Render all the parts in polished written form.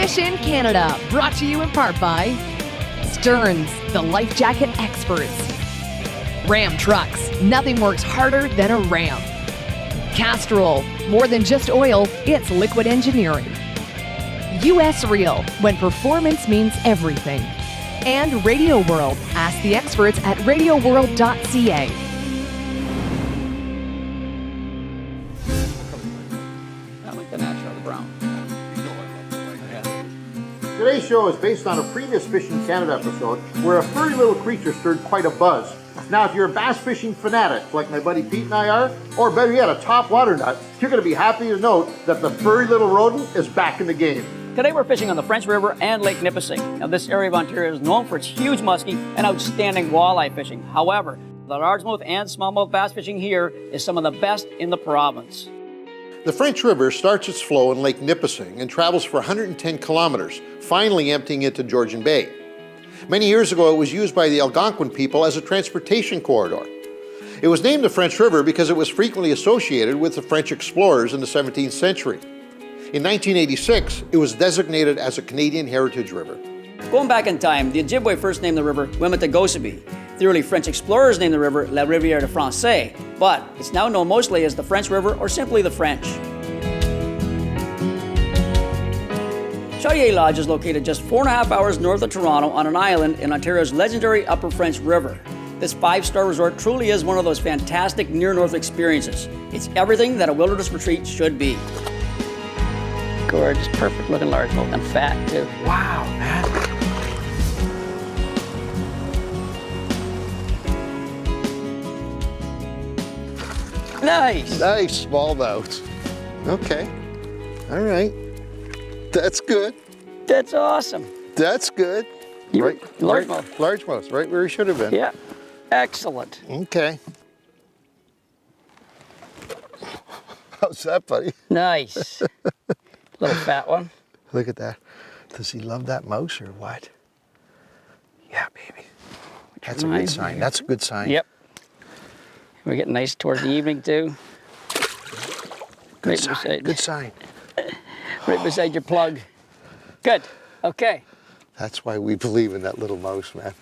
Fish in Canada, brought to you in part by Stearns, the life jacket experts. Ram Trucks, nothing works harder than a Ram. Castrol, more than just oil, it's liquid engineering. US Real, when performance means everything. And Radio World, ask the experts at radioworld.ca. I like the natural, the brown. Today's show is based on a previous Fish in Canada episode where a furry little creature stirred quite a buzz. Now, if you're a bass fishing fanatic, like my buddy Pete and I are, or better yet, a top water nut, you're going to be happy to note that the furry little rodent is back in the game. Today we're fishing on the French River and Lake Nipissing. Now this area of Ontario is known for its huge muskie and outstanding walleye fishing. However, the largemouth and smallmouth bass fishing here is some of the best in the province. The French River starts its flow in Lake Nipissing and travels for 110 kilometers, finally emptying into Georgian Bay. Many years ago, it was used by the Algonquin people as a transportation corridor. It was named the French River because it was frequently associated with the French explorers in the 17th century. In 1986, it was designated as a Canadian Heritage River. Going back in time, the Ojibwe first named the river Wemitegosebe. The early French explorers named the river La Rivière de Francais, but it's now known mostly as the French River or simply the French. Chaudière Lodge is located just 4.5 hours north of Toronto on an island in Ontario's legendary Upper French River. This 5-star resort truly is one of those fantastic near-north experiences. It's everything that a wilderness retreat should be. Gorgeous, perfect looking largemouth and fat too. Wow, man. Nice. Nice smallmouth. Okay. All right. That's good. That's awesome. That's good. Largemouth. Largemouth, right where he should have been. Yeah. Excellent. Okay. How's that, buddy? Nice. Little fat one. Look at that. Does he love that mouse or what? Yeah, baby. That's a good sign. That's a good sign. Yep. We're getting nice towards the evening too. Good sign. Good sign. Right beside your plug. Good. Okay. That's why we believe in that little mouse, man.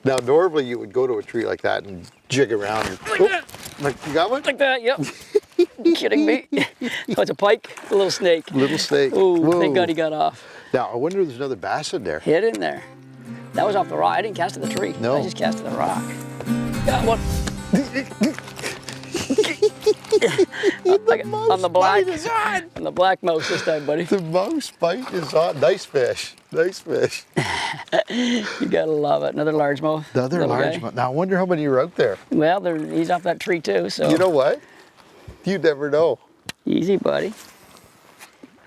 Now, normally you would go to a tree like that and jig around. And, Like that. Like, you got one? Like that, yep. Kidding me? Oh, it's a pike, a little snake. Little snake. Oh, thank God he got off. Now, I wonder if there's another bass in there. Hit in there. That was off the rock. I didn't cast to the tree. No. I just cast to the rock. Got one. On the black. On the black mouse this time, buddy. The mouse bite is on. Nice fish. Nice fish. You gotta love it. Another largemouth. Another largemouth. Now, I wonder how many are out there. Well, he's off that tree too, so. You know what? You never know. Easy, buddy.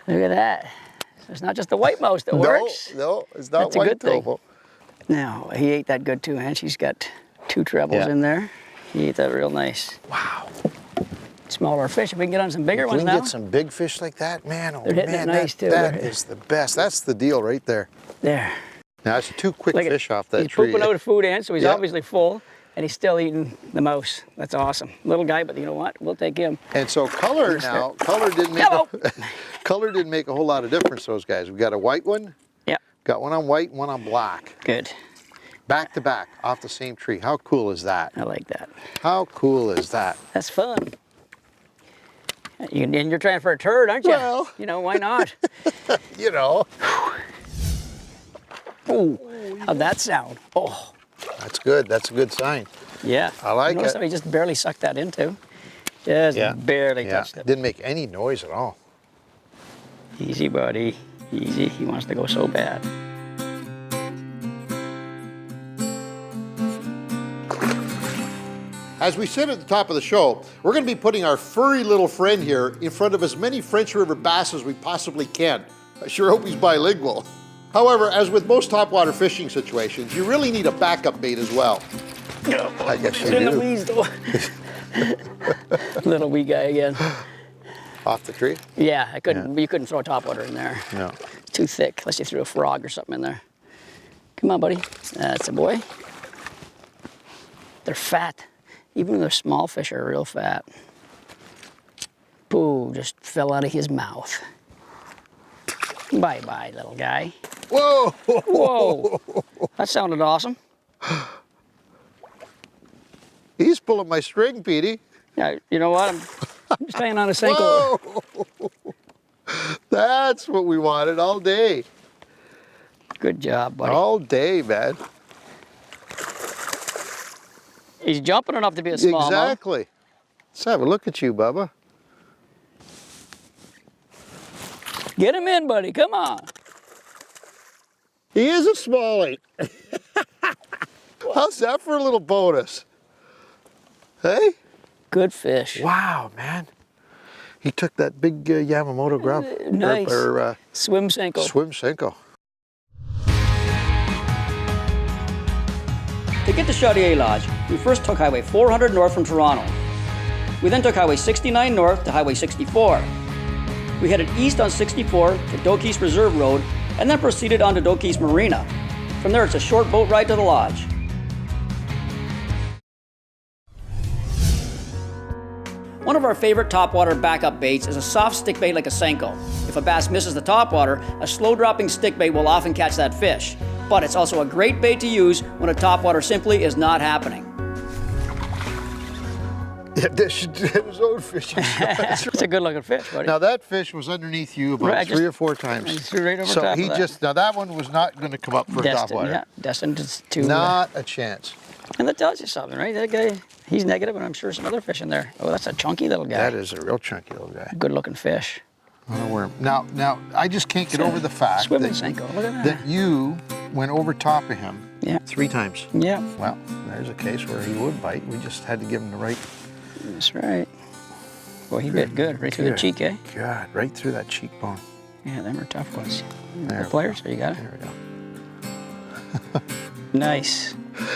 Look at that. So it's not just the white mouse that works. No, it's not That's a white good thing. topo. Now, he ate that good too, and she's got 2 trebles in there. He ate that real nice. Wow. Smaller fish. If we can get on some bigger ones We now. can get some big fish like that, man. Oh, They're hitting man, it nice too. That is the best. That's the deal right there. There. Now, that's 2 quick Look at- fish off that he's tree. pooping out a food ant, so he's Yeah. obviously full, and he's still eating the mouse. That's awesome. Little guy, but you know what? We'll take him. And so color now, color didn't make a whole lot of difference, those guys. We got a white one, Yep. got one on white, one on black. Good. Back to back, off the same tree. How cool is that? I like that. How cool is that? That's fun. And you're trying for a turd, aren't you? Well. You know, why not? You know. Oh, how'd that sound? Oh, That's good. That's a good sign. yeah. I like Notice it. how he just barely sucked that into. Just barely touched it. Didn't make any noise at all. Easy, buddy. Easy. He wants to go so bad. As we said at the top of the show, we're going to be putting our furry little friend here in front of as many French River bass as we possibly can. I sure hope he's bilingual. However, as with most topwater fishing situations, you really need a backup bait as well. I guess you In the do. weeds, though. Little wee guy again. Off the tree? Yeah, I couldn't. You couldn't throw topwater in there. No. It's too thick, unless you threw a frog or something in there. Come on, buddy. That's a boy. They're fat. Even their small fish are real fat. Pooh, just fell out of his mouth. Bye-bye, little guy. Whoa! Whoa, that sounded awesome. He's pulling my string, Petey. Yeah, you know what? I'm staying on a Senko. Whoa! That's what we wanted all day. Good job, buddy. All day, man. He's jumping enough to be a smallmouth. Exactly. Let's have a look at you, Bubba. Get him in, buddy. Come on. He is a smallie. How's that for a little bonus? Hey? Good fish. Wow, man. He took that big Yamamoto grub. Nice. Or Swim Senko. swim Senko. To get to Chaudière Lodge, we first took Highway 400 north from Toronto. We then took Highway 69 north to Highway 64. We headed east on 64 to Doke's Reserve Road and then proceeded on to Doke's Marina. From there, it's a short boat ride to the lodge. One of our favorite topwater backup baits is a soft stick bait like a Senko. If a bass misses the topwater, a slow-dropping stick bait will often catch that fish. But it's also a great bait to use when a topwater simply is not happening. Yeah, that should have his own fishing. It's a good-looking fish, buddy. Now that fish was underneath you about Right, 3 or 4 times. I threw right over So top he of that. just, now that one was not going to come up for Destined, topwater. yeah, destined to. Not a chance. And that tells you something, right? That guy, he's negative, and I'm sure some other fish in there. Oh, that's a chunky little guy. That is a real chunky little guy. Good-looking fish. On a worm. Now, I just can't get over the fact Swimming that, Senko. Look at that. that you went over top of him Yeah. 3 times. Yeah, Well, there's a case where he would bite. We just had to give him the right. that's right. Well, he bit good, right through the Good cheek, eh? God, right through that cheekbone. Yeah, them are tough ones. There The pliers, or you got it? There we go. Nice.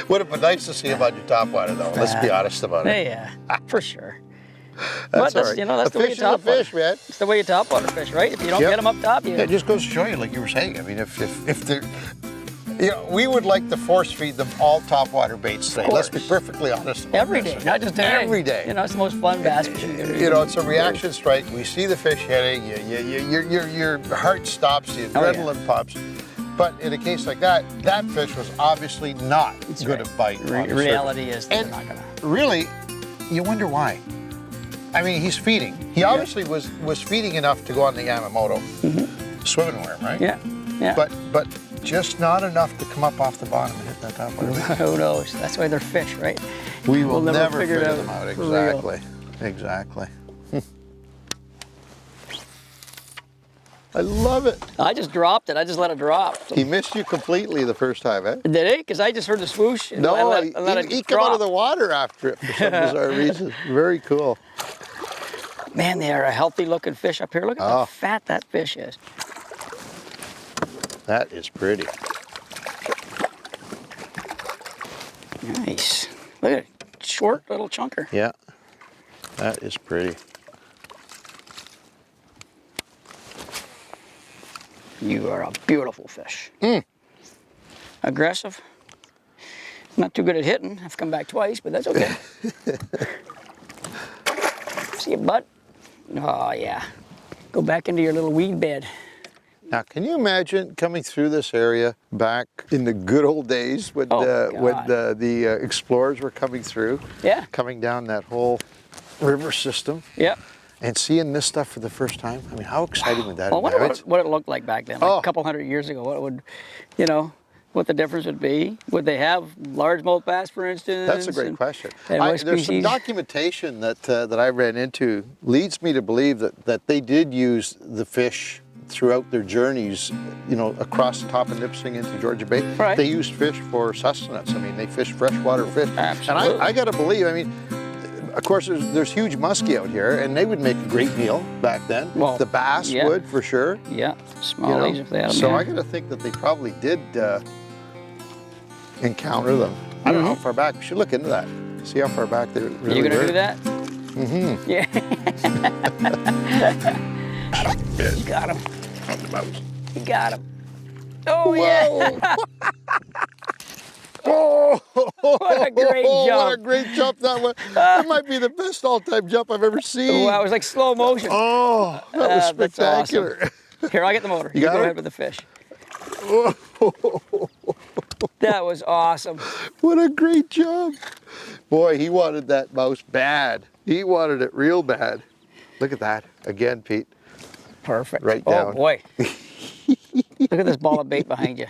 Would have been nice to see about your topwater, though. Let's be honest about it. Yeah, for sure. That's But all right. you know, that's a the way fish you is a top water. fish, man. It's the way you top water fish, right? If you don't Yep. get them up top, you. It just goes to show you, like you were saying. I mean, if they're, you know, we would like to force feed them all topwater baits today. Let's be perfectly honest about Every this. day, not just today. Every day. You know, it's the most fun bass fishing. You know, it's a reaction strike. We see the fish hitting, your heart stops, the adrenaline pops. But in a case like that, that fish was obviously not going to bite. on the Reality surface. is they're And not gonna. really, you wonder why. I mean, he's feeding. He obviously was feeding enough to go on the Yamamoto swimming worm, right? Yeah, yeah. But just not enough to come up off the bottom and hit that top water. Who knows? That's why they're fish, right? We will We'll never figure figure it them out out. for real. Exactly. Exactly. I love it. I just dropped it. I just let it drop. He missed you completely the first time, eh? Did he? Because I just heard the swoosh. And No, let he it came out of drop. the water after it for some bizarre reason. Very cool. Man, they are a healthy looking fish up here. Look at how fat that fish is. That is pretty. Nice. Look at it. Short little chunker. Yeah, that is pretty. You are a beautiful fish. Aggressive. Not too good at hitting. I've come back twice, but that's okay. See your butt? Oh, yeah. Go back into your little weed bed. Now, can you imagine coming through this area back in the good old days when the explorers were coming through? Yeah. Coming down that whole river system Yeah. and seeing this stuff for the first time? I mean, how exciting would that Well, I be? wonder what it looked like back then, like a couple hundred years ago. What it would, you know, what the difference would be. Would they have largemouth bass, for instance? That's a great question. And what There's some species? documentation that I ran into leads me to believe that they did use the fish throughout their journeys, you know, across the top of Nipissing into Georgia Bay. Right. They used fish for sustenance. I mean, they fished freshwater fish. Absolutely. And I got to believe, I mean, of course, there's huge muskie out here, and they would make a great meal back then. Well, the bass yeah. would, for sure. Yeah, You smallies know? if they had them. So yeah. I got to think that they probably did encounter them. I don't know how far back. We should look into that. See how far back they really You gonna were. do that? Mm-hmm. Yeah. You got him. You got him. Oh, yeah. Oh, What a great jump. What a great jump that was. That might be the best all-time jump I've ever seen. Wow, it was like slow motion. Oh, that was That's spectacular. Here, I'll get the motor. You got go it? ahead with the fish. That was awesome. What a great job. Boy, he wanted that mouse bad. He wanted it real bad. Look at that. Again, Pete. Perfect. Right down. Oh, boy. Look at this ball of bait behind you.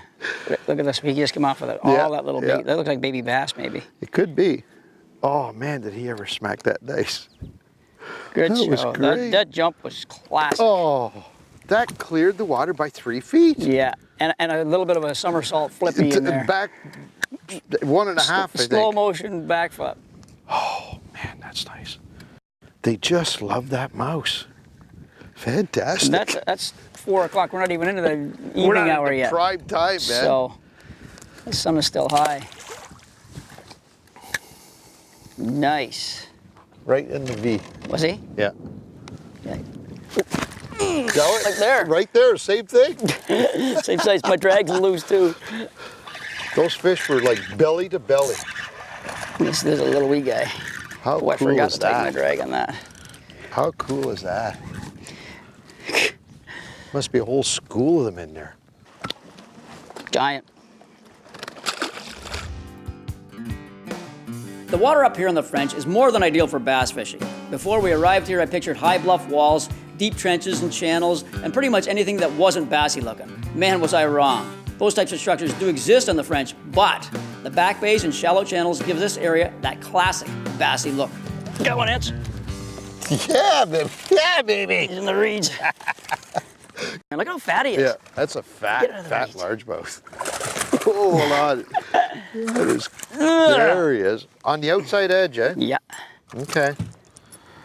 Look at this. He just came off with it. All Yeah, that little yeah. bait. That looks like baby bass, maybe. It could be. Oh, man, did he ever smack that nice. Good That was show. great. That jump was classic. Oh, that cleared the water by 3 feet. Yeah, and a little bit of a somersault flippy in there. Back 1.5, I think. Slow motion backflip. Oh, man, that's nice. They just love that mouse. Fantastic. And that's 4 o'clock. We're not even into the evening We're not hour into yet. prime time, man. So the sun is still high. Nice. Right in the V. Was he? Yeah. Yeah. Got it? Like there. Right there, same thing. Same size. My drag's loose too. Those fish were like belly to belly. This is a little wee guy. How Oh, I cool forgot is to take my that? drag on that. How cool is that? Must be a whole school of them in there. Giant. The water up here in the French is more than ideal for bass fishing. Before we arrived here, I pictured high bluff walls, deep trenches and channels, and pretty much anything that wasn't bassy looking. Man, was I wrong. Those types of structures do exist on the French, but the back bays and shallow channels give this area that classic bassy look. Got one inch. Yeah, baby. Yeah, baby. He's in the reeds. And look how fat he is. Yeah, that's a Get out of the fat reeds. largemouth. Oh, hold on. That is, there he is. On the outside edge, eh? Yeah. Okay.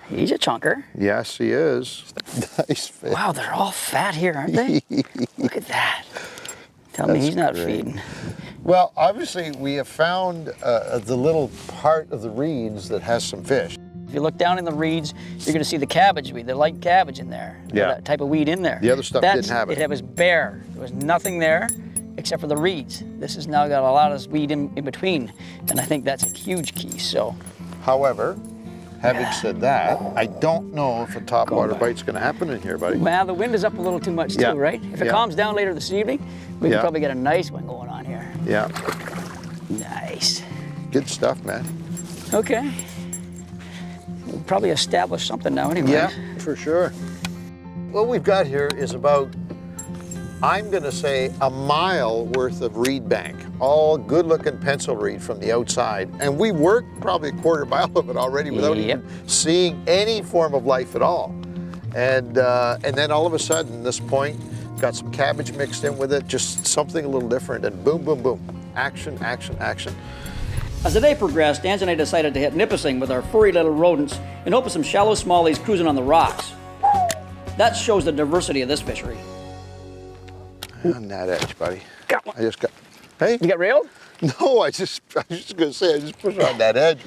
He's a chunker. Yes, he is. Nice fish. Wow, they're all fat here, aren't they? Look at that. Tell me That's he's not great. feeding. Well, obviously, we have found the little part of the reeds that has some fish. If you look down in the reeds, you're going to see the cabbage weed, the light cabbage in there. Yeah. That type of weed in there. The other stuff didn't have it. It was bare. There was nothing there except for the reeds. This has now got a lot of weed in between, and I think that's a huge key. So, However, having said that, I don't know if a topwater back. bite's going to happen in here, buddy. well, the wind is up a little too much Yeah. too, right? If it Yeah. calms down later this evening, we Yeah. can probably get a nice one going on here. Yeah, Nice. good stuff, man. Okay. We'll probably establish something now anyway. Yeah, for sure. What we've got here is about, I'm going to say, a mile worth of reed bank, all good-looking pencil reed from the outside. And we worked probably a quarter mile of it already without Yep. even seeing any form of life at all. And then all of a sudden, this point, got some cabbage mixed in with it, just something a little different, and boom, boom, boom. Action, action, action. As the day progressed, Ange and I decided to hit nippusing with our furry little rodents in hope of some shallow smallies cruising on the rocks. That shows the diversity of this fishery. On that edge, buddy. Got one. I just got, hey? You got railed? No, I was just going to say, I just pushed on that edge.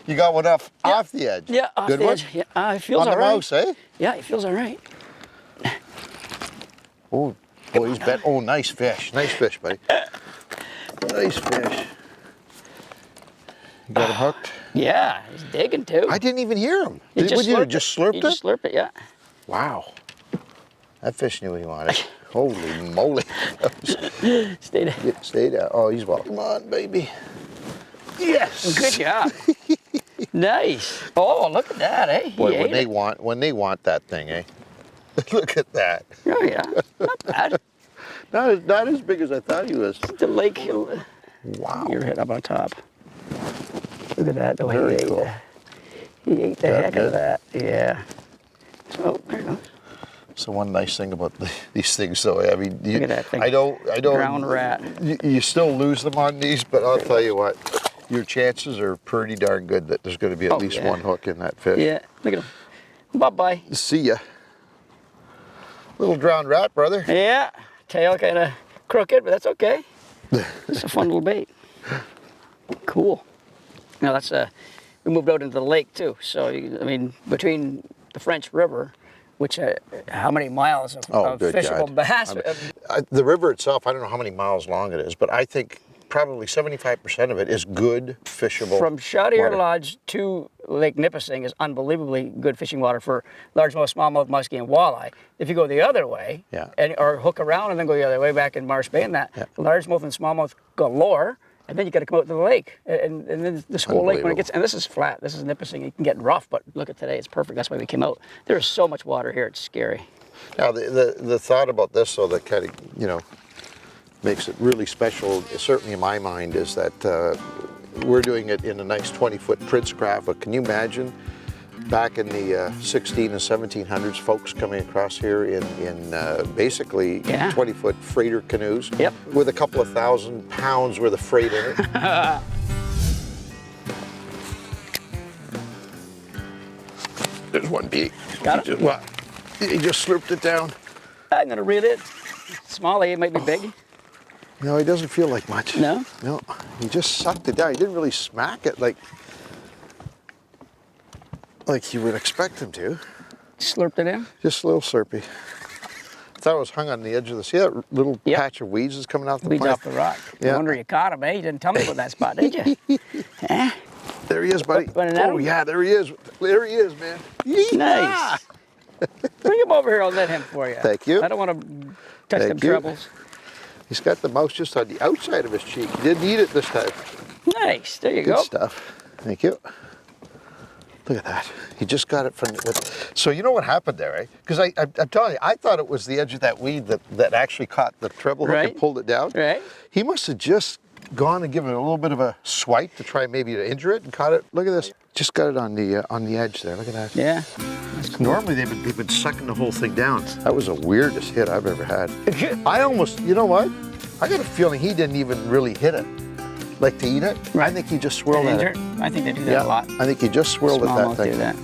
You got one off the edge. Yeah, off Good the one? edge. Yeah, it feels On the all right. mouse, eh? Yeah, it feels all right. Oh, boy, he's bet. Oh, nice fish. Nice fish, buddy. Nice fish. You got him hooked? Yeah, he's digging too. I didn't even hear him. He Would you just slurped He it? just slurped it, yeah. Wow. That fish knew what he wanted. Holy moly. Stay there. Stay down. Oh, he's well. Come on, baby. Yes. Good job. Nice. Oh, look at that, eh? Boy, He when ate they it. want that thing, eh? Look at that. Oh, yeah. Not bad. Not as big as I thought he was. The lake. Wow. Your head up on top. Look at that. The way Very he ate cool. that. He ate the Yeah, heck good. of that. Yeah. Oh, there it goes. So one nice thing about these things, though, I mean, Look at that thing. I don't. Ground rat. You still lose them on these, but I'll tell you what, your chances are pretty darn good that there's going to be at least yeah. one hook in that fish. Yeah. Look at him. Bye-bye. See ya. Little drowned rat, brother. Yeah. Tail kind of crooked, but that's okay. It's a fun little bait. Cool. Now that's we moved out into the lake too. So I mean, between the French River, which how many miles of Oh, good fishable God. bass? The river itself, I don't know how many miles long it is, but I think probably 75% of it is good fishable From Shot Ear water. Lodge to Lake Nipissing is unbelievably good fishing water for largemouth, smallmouth, muskie, and walleye. If you go the other way, Yeah. or hook around and then go the other way back in Marsh Bay and that, Yeah. largemouth and smallmouth galore, and then you got to come out to the lake. And then this whole lake, when it gets, and this is flat, this is Nipissing, it can get rough, but look at today, it's perfect. That's why we came out. There's so much water here, it's scary. Now, the thought about this, though, that kind of, you know, makes it really special, certainly in my mind, is that we're doing it in a nice 20-foot Prince craft, but can you imagine back in the 16 and 1700s, folks coming across here in basically 20-foot freighter canoes with a couple of 1,000 pounds worth of freight in it? There's one beak. Got it? What? He just slurped it down. I'm gonna reel it. Small, it might be big. No, he doesn't feel like much. No? No, he just sucked it down. He didn't really smack it like you would expect him to. Slurped it in? Just a little slurpy. I thought it was hung on the edge of the, see that little patch of weeds that's coming off the Weeds plank? off the rock. Yeah. No wonder you caught him, eh? You didn't tell me about that spot, did you? Eh? There he is, buddy. Want to net Oh him? yeah, there he is. There he is, man. Nice. Bring him over here, I'll net him for you. Thank you. I don't want to touch them Thank you. trebles. He's got the mouth just on the outside of his cheek. He didn't eat it this time. Nice, there you Good go. stuff. Thank you. Look at that. He just got it from. So you know what happened there, right? Because I'm telling you, I thought it was the edge of that weed that actually caught the treble hook and pulled it down. Right. He must have just gone and given it a little bit of a swipe to try maybe to injure it and caught it. Look at this. Just got it on the edge there. Look at that. Yeah. Normally they've been sucking the whole thing down. That was the weirdest hit I've ever had. I almost, you know what? I got a feeling he didn't even really hit it, like to eat it. Right. I think he just swirled at it. I think they do that a lot. I think he just swirled at that Smallmouth thing. do that.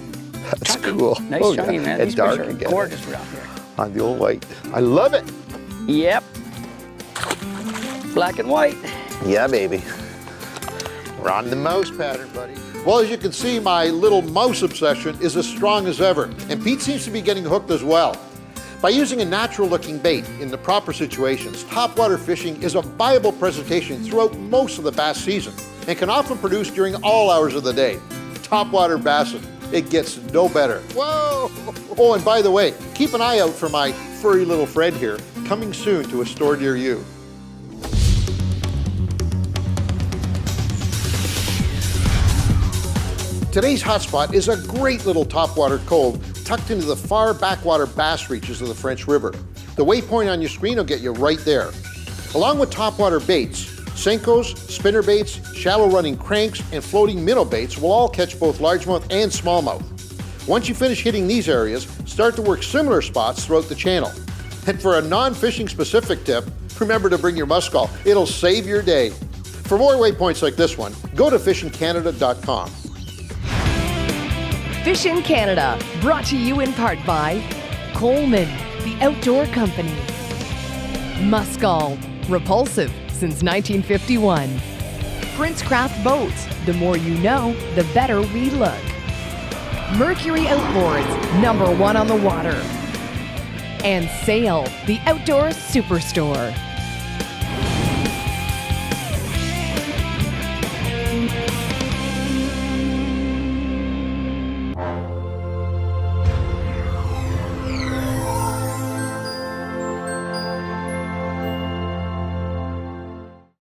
That's cool. Nice chunky, man. And These dark fish are again. gorgeous around here. On the old white. I love it. Yep. Black and white. Yeah, baby. We're on the mouse pattern, buddy. Well, as you can see, my little mouse obsession is as strong as ever, and Pete seems to be getting hooked as well. By using a natural-looking bait in the proper situations, topwater fishing is a viable presentation throughout most of the bass season and can often produce during all hours of the day. Topwater Bassin, it gets no better. Whoa! Oh, and by the way, keep an eye out for my furry little friend here, coming soon to a store near you. Today's hotspot is a great little topwater cove tucked into the far backwater bass reaches of the French River. The waypoint on your screen will get you right there. Along with topwater baits, Senkos, spinner baits, shallow running cranks, and floating minnow baits will all catch both largemouth and smallmouth. Once you finish hitting these areas, start to work similar spots throughout the channel. And for a non-fishing specific tip, remember to bring your muskol. It'll save your day. For more waypoints like this one, go to fishincanada.com. Fish in Canada, brought to you in part by Coleman, the outdoor company. Muskol, repulsive since 1951. Princecraft Boats, the more you know, the better we look. Mercury Outboards, #1 on the water. And Sail, the outdoor superstore.